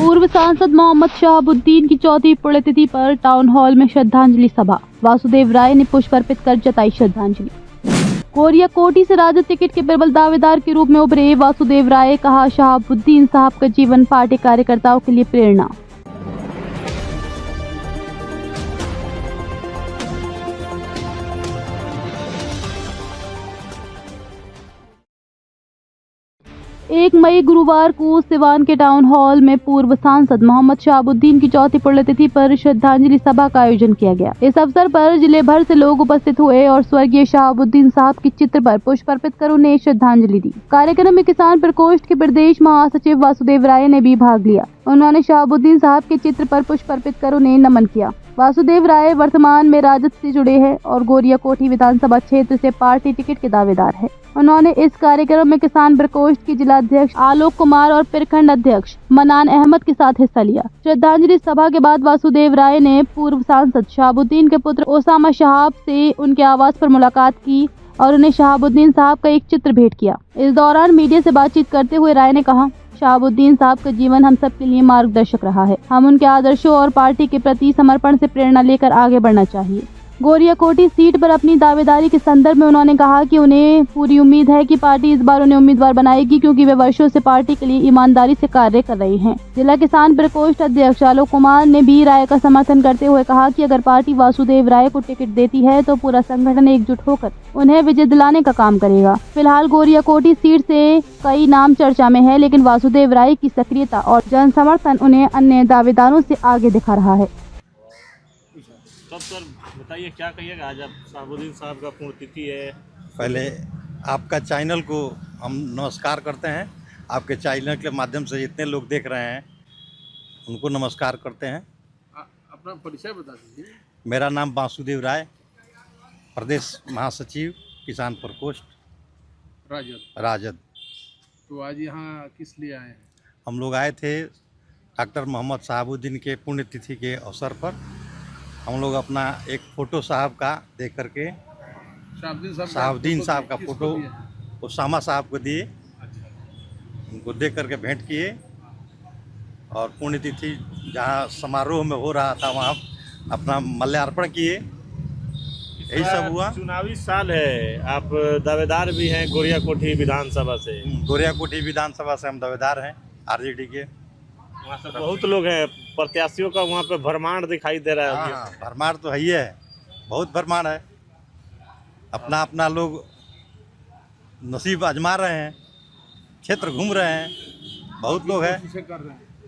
पूर्व सांसद मोहम्मद शहाबुद्दीन की चौथी पुण्यतिथि पर टाउन हॉल में श्रद्धांजलि सभा। वासुदेव राय ने पुष्प अर्पित कर जताई श्रद्धांजलि। गोरियाकोटी से राजद टिकट के प्रबल दावेदार के रूप में उभरे वासुदेव राय, कहा शहाबुद्दीन साहब का जीवन पार्टी कार्यकर्ताओं के लिए प्रेरणा। एक मई गुरुवार को सिवान के टाउन हॉल में पूर्व सांसद मोहम्मद शहाबुद्दीन की चौथी पुण्यतिथि पर श्रद्धांजलि सभा का आयोजन किया गया। इस अवसर पर जिले भर से लोग उपस्थित हुए और स्वर्गीय शहाबुद्दीन साहब के चित्र पर पुष्प अर्पित कर उन्हें श्रद्धांजलि दी। कार्यक्रम में किसान प्रकोष्ठ के प्रदेश महासचिव वासुदेव राय ने भी भाग लिया। उन्होंने शहाबुद्दीन साहब के चित्र पर पुष्प अर्पित कर उन्हें नमन किया। वासुदेव राय वर्तमान में राजद से जुड़े हैं और गोरियाकोटी विधानसभा क्षेत्र से पार्टी टिकट के दावेदार है। उन्होंने इस कार्यक्रम में किसान प्रकोष्ठ के जिलाध्यक्ष आलोक कुमार और प्रखंड अध्यक्ष मनान अहमद के साथ हिस्सा लिया। श्रद्धांजलि सभा के बाद वासुदेव राय ने पूर्व सांसद शहाबुद्दीन के पुत्र ओसामा शहाब से उनके आवास पर मुलाकात की और उन्हें शहाबुद्दीन साहब का एक चित्र भेंट किया। इस दौरान मीडिया से बातचीत करते हुए राय ने कहा, शहाबुद्दीन साहब का जीवन हम सब के लिए मार्गदर्शक रहा है। हम उनके आदर्शों और पार्टी के प्रति समर्पण से प्रेरणा लेकर आगे बढ़ना चाहिए। गोरियाकोटी सीट पर अपनी दावेदारी के संदर्भ में उन्होंने कहा कि उन्हें पूरी उम्मीद है कि पार्टी इस बार उन्हें उम्मीदवार बनाएगी, क्योंकि वे वर्षों से पार्टी के लिए ईमानदारी से कार्य कर रहे हैं। जिला किसान प्रकोष्ठ अध्यक्ष आलोक कुमार ने भी राय का समर्थन करते हुए कहा कि अगर पार्टी वासुदेव राय को टिकट देती है तो पूरा संगठन एकजुट होकर उन्हें विजय दिलाने का काम करेगा। फिलहाल गोरियाकोटी सीट से कई नाम चर्चा में है, लेकिन वासुदेव राय की सक्रियता और जन समर्थन उन्हें अन्य दावेदारों से आगे दिखा रहा है। सर बताइए, क्या कहिएगा, आज आप शहाबुद्दीन साहब का पुण्यतिथि है। पहले आपका चैनल को हम नमस्कार करते हैं। आपके चैनल के माध्यम से जितने लोग देख रहे हैं उनको नमस्कार करते हैं। अपना परिचय बता दीजिए। मेरा नाम वासुदेव राय, प्रदेश महासचिव किसान प्रकोष्ठ राजद। तो आज यहाँ किस लिए आए हैं? हम लोग आए थे डॉक्टर मोहम्मद शहाबुद्दीन के पुण्यतिथि के अवसर पर। हम लोग अपना एक फ़ोटो साहब का देख करके शहाबुद्दीन साहब का फ़ोटो ओसामा साहब को दिए। उनको देख करके भेंट किए और पुण्यतिथि जहाँ समारोह में हो रहा था वहाँ अपना माल्यार्पण किए। यही सब हुआ। चुनावी साल है, आप दावेदार भी हैं गोरियाकोटी विधानसभा से। गोरियाकोटी विधानसभा से हम दावेदार हैं आरजेडी के। वहाँ से बहुत लोग हैं, प्रत्याशियों का वहाँ पे भरमार दिखाई दे रहा है। हाँ, भरमार तो है ही है, बहुत भरमार है। अपना अपना लोग नसीब आजमा रहे हैं, क्षेत्र घूम रहे हैं, बहुत लोग हैं।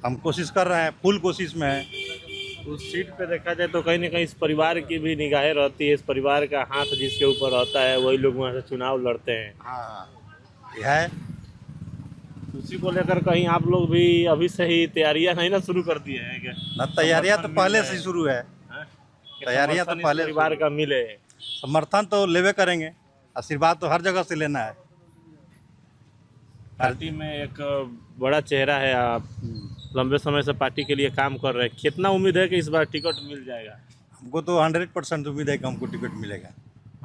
हम कोशिश कर रहे हैं, फुल कोशिश में है। उस सीट पे देखा जाए तो कहीं ना कहीं इस परिवार की भी निगाहें रहती है। इस परिवार का हाथ जिसके ऊपर रहता है वही लोग वहाँ से चुनाव लड़ते हैं। हाँ, यह है। उसी को लेकर कहीं आप लोग भी अभी से ही तैयारियां नहीं ना शुरू कर दिए हैं क्या? ना, तैयारियां तो पहले से शुरू है। तैयारियां तो पहले परिवार का मिले। समर्थन तो लेवे करेंगे, आशीर्वाद तो हर जगह से लेना है। पार्टी में एक बड़ा चेहरा है, आप लंबे समय से पार्टी के लिए काम कर रहे हैं। कितना उम्मीद है कि इस बार टिकट मिल जाएगा? हमको तो 100% उम्मीद है कि हमको टिकट मिलेगा।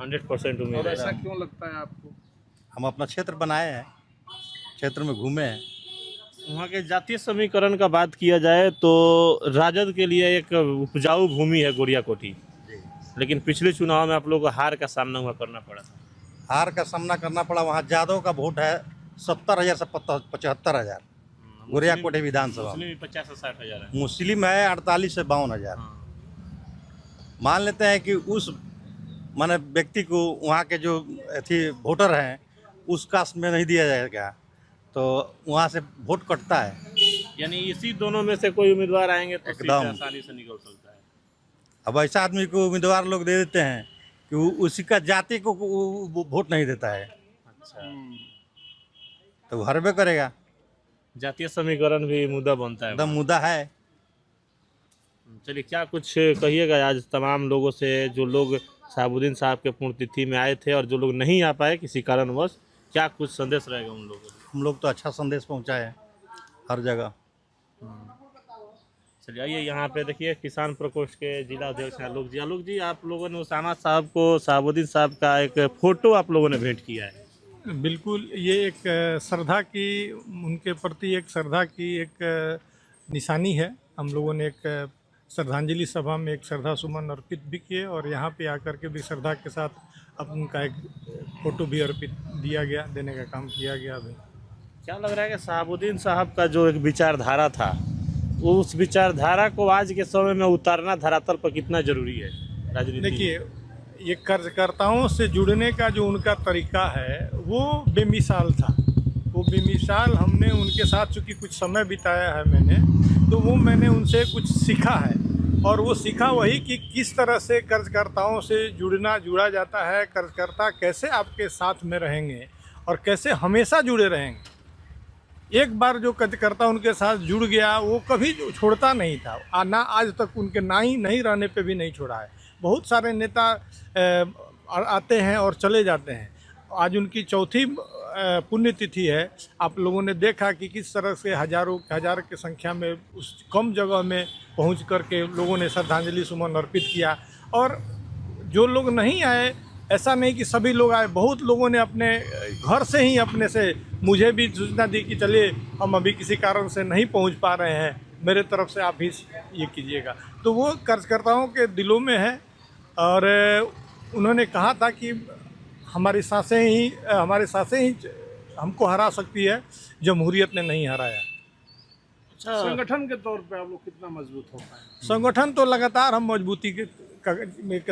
100% उम्मीद है। ऐसा क्यों लगता है आपको? हम अपना क्षेत्र बनाए हैं, क्षेत्र में घूमे हैं। वहाँ के जातीय समीकरण का बात किया जाए तो राजद के लिए एक उपजाऊ भूमि है गोरियाकोटी, लेकिन पिछले चुनाव में आप लोगों को हार का सामना हुआ करना पड़ा था। हार का सामना करना पड़ा। वहाँ यादव का वोट है 70,000 से 75,000 गोरियाकोटी विधानसभा में। 50 से 60 हज़ार है। मुस्लिम है 48 से 52,000। मान लेते हैं कि उस माने व्यक्ति को वहाँ के जो थी वोटर हैं उस कास्ट में नहीं दिया जाएगा तो वहाँ से वोट कटता है। यानी इसी दोनों में से कोई उम्मीदवार आएंगे तो सीट एकदम आसानी से निकल सकता है। अब ऐसा आदमी को उम्मीदवार लोग दे देते हैं कि उसी का जाति को वोट नहीं देता है। अच्छा, तो वो हरबे करेगा। जातीय समीकरण भी मुद्दा बनता है। एकदम मुद्दा है। चलिए, क्या कुछ कहिएगा आज तमाम लोगों से, जो लोग शहाबुद्दीन साहब के पुण्यतिथि में आए थे और जो लोग नहीं आ पाए किसी कारणवश, क्या कुछ संदेश रहेगा उन लोगों को? हम लोग तो अच्छा संदेश पहुंचाए हैं हर जगह। चलिए, आइए यहाँ पे देखिए किसान प्रकोष्ठ के जिला अध्यक्ष आलोक जी। आलोक जी, आप लोगों ने ओसामा साहब को, शहाबुद्दीन साहब का एक फ़ोटो आप लोगों ने भेंट किया है। बिल्कुल, ये एक श्रद्धा की, उनके प्रति एक श्रद्धा की एक निशानी है। हम लोगों ने एक श्रद्धांजलि सभा में एक श्रद्धा सुमन अर्पित भी किए और यहाँ पे आकर के भी श्रद्धा के साथ अब उनका एक फ़ोटो भी अर्पित दिया गया, देने का काम किया गया। अभी क्या लग रहा है कि शहाबुद्दीन साहब का जो एक विचारधारा था, उस विचारधारा को आज के समय में उतारना धरातल पर कितना जरूरी है राजनीति? देखिए, ये कार्यकर्ताओं से जुड़ने का जो उनका तरीका है वो बेमिसाल था। वो बेमिसाल हमने उनके साथ चूँकि कुछ समय बिताया है मैंने, तो वो मैंने उनसे कुछ सीखा है और वो सीखा वही कि किस तरह से कार्यकर्ताओं से जुड़ा जाता है, कार्यकर्ता कैसे आपके साथ में रहेंगे और कैसे हमेशा जुड़े रहेंगे। एक बार जो कार्यकर्ता उनके साथ जुड़ गया वो कभी छोड़ता नहीं था, ना आज तक उनके नहीं रहने पे भी नहीं छोड़ा है। बहुत सारे नेता आते हैं और चले जाते हैं। आज उनकी चौथी पुण्यतिथि है। आप लोगों ने देखा कि किस तरह से हजार की संख्या में उस कम जगह में पहुंच करके लोगों ने श्रद्धांजलि सुमन अर्पित किया। और जो लोग नहीं आए, ऐसा नहीं कि सभी लोग आए, बहुत लोगों ने अपने घर से ही अपने से मुझे भी सूचना दी कि चलिए हम अभी किसी कारण से नहीं पहुंच पा रहे हैं, मेरे तरफ से आप ही ये कीजिएगा। तो वो कार्यकर्ताओं के दिलों में है और उन्होंने कहा था कि हमारी सांसें ही हमको हरा सकती है, जमहूरियत ने नहीं हराया। अच्छा, संगठन के तौर पे आप लोग कितना मजबूत हो पाए? संगठन तो लगातार हम मजबूती के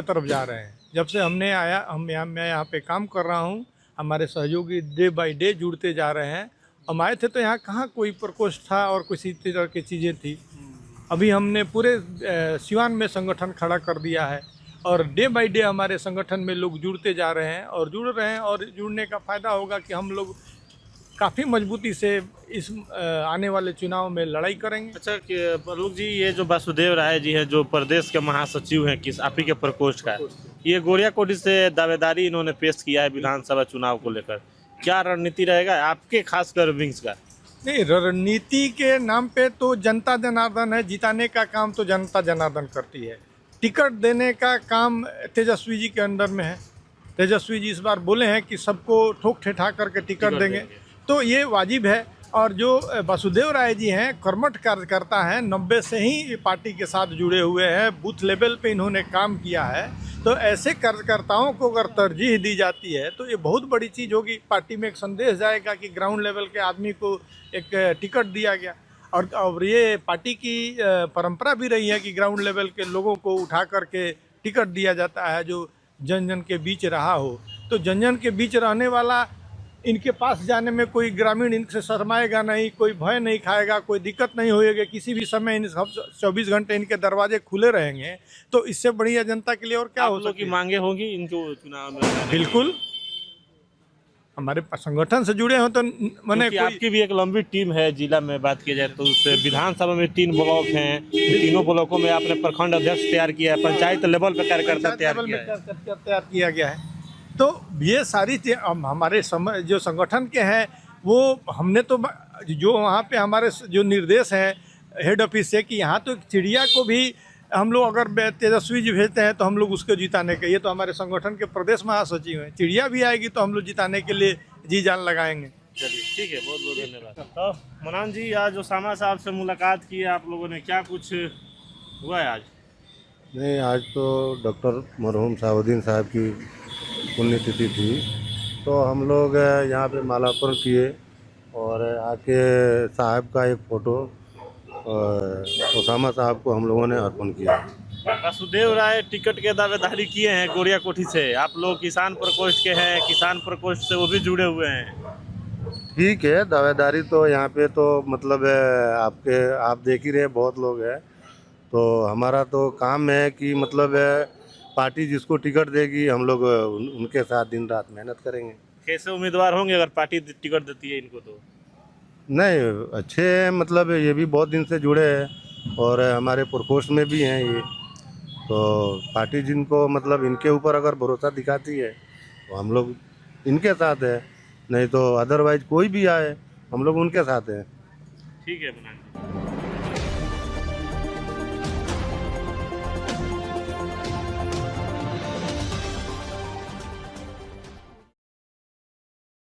तरफ जा रहे हैं। जब से हमने आया, मैं यहाँ पे काम कर रहा हूँ, हमारे सहयोगी डे बाय डे जुड़ते जा रहे हैं। हम आए थे तो यहाँ कहाँ कोई प्रकोष्ठ था और किसी तरह की चीज़ें थी। अभी हमने पूरे सिवान में संगठन खड़ा कर दिया है और डे बाय डे हमारे संगठन में लोग जुड़ते जा रहे हैं और जुड़ रहे हैं। और जुड़ने का फ़ायदा होगा कि हम लोग काफ़ी मजबूती से इस आने वाले चुनाव में लड़ाई करेंगे। अच्छा कि प्रमुख जी, ये जो वासुदेव राय जी हैं, जो प्रदेश के महासचिव हैं किस आप ही के प्रकोष्ठ का, ये गोरियाकोटी से दावेदारी इन्होंने पेश किया है विधानसभा चुनाव को लेकर। क्या रणनीति रहेगा आपके खासकर विंग्स का? नहीं, रणनीति के नाम पे तो जनता जनार्दन है, जिताने का काम तो जनता जनार्दन करती है। टिकट देने का काम तेजस्वी जी के अंडर में है। तेजस्वी जी इस बार बोले हैं कि सबको ठोक ठेठा करके टिकट देंगे, तो ये वाजिब है। और जो वासुदेव राय जी हैं, कर्मठ कार्यकर्ता हैं, 90 से ही पार्टी के साथ जुड़े हुए हैं, बूथ लेवल पे इन्होंने काम किया है। तो ऐसे कार्यकर्ताओं को अगर तरजीह दी जाती है तो ये बहुत बड़ी चीज़ होगी। पार्टी में एक संदेश जाएगा कि ग्राउंड लेवल के आदमी को एक टिकट दिया गया। और ये पार्टी की परंपरा भी रही है कि ग्राउंड लेवल के लोगों को उठा करके टिकट दिया जाता है, जो जन जन के बीच रहा हो। तो जन जन के बीच रहने वाला, इनके पास जाने में कोई ग्रामीण इनसे शर्माएगा नहीं, कोई भय नहीं खाएगा, कोई दिक्कत नहीं होएगी। किसी भी समय इन 24 घंटे इनके दरवाजे खुले रहेंगे। तो इससे बढ़िया जनता के लिए और क्या हो सकती है? मांगे होंगी इनको चुनाव में? बिल्कुल, हमारे संगठन से जुड़े हो तो मैंने आपकी भी एक लंबी टीम है जिला में। बात की जाए तो उससे विधानसभा में 3 ब्लॉक हैं, तीनों ब्लॉकों में आपने प्रखंड अध्यक्ष तैयार किया है, पंचायत लेवल पे कार्यकर्ता तैयार किया गया है। तो ये सारी हमारे जो संगठन के हैं, वो हमने तो जो वहाँ पे हमारे जो निर्देश हैं हेड ऑफिस से कि यहाँ तो चिड़िया को भी हम लोग अगर तेजस्वी जी भेजते हैं तो हम लोग उसको जिताने के, ये तो हमारे संगठन के प्रदेश महासचिव हैं, चिड़िया भी आएगी तो हम लोग जिताने के लिए जी जान लगाएंगे। चलिए ठीक है, बहुत बहुत धन्यवाद। तो मनान जी, आज ओसामा साहब से मुलाकात की आप लोगों ने, क्या कुछ हुआ है आज? नहीं, आज तो डॉक्टर मरहूम शहाबुद्दीन साहब की पुण्यतिथि थी, तो हम लोग यहाँ पे मालार्पण किए और आके साहब का एक फ़ोटो ओसामा साहब को हम लोगों ने अर्पण किया। वासुदेव राय टिकट के दावेदारी किए हैं गोरियाकोठी से, आप लोग किसान प्रकोष्ठ के हैं, किसान प्रकोष्ठ से वो भी जुड़े हुए हैं। ठीक है, दावेदारी तो यहाँ पे तो मतलब आप देख ही रहे, बहुत लोग हैं। तो हमारा तो काम है कि मतलब पार्टी जिसको टिकट देगी हम लोग उनके साथ दिन रात मेहनत करेंगे। कैसे उम्मीदवार होंगे अगर पार्टी टिकट देती है इनको? तो नहीं, अच्छे हैं, मतलब ये भी बहुत दिन से जुड़े हैं और हमारे प्रकोष्ठ में भी हैं ये। तो पार्टी जिनको मतलब इनके ऊपर अगर भरोसा दिखाती है तो हम लोग इनके साथ है, नहीं तो अदरवाइज कोई भी आए हम लोग उनके साथ हैं। ठीक है।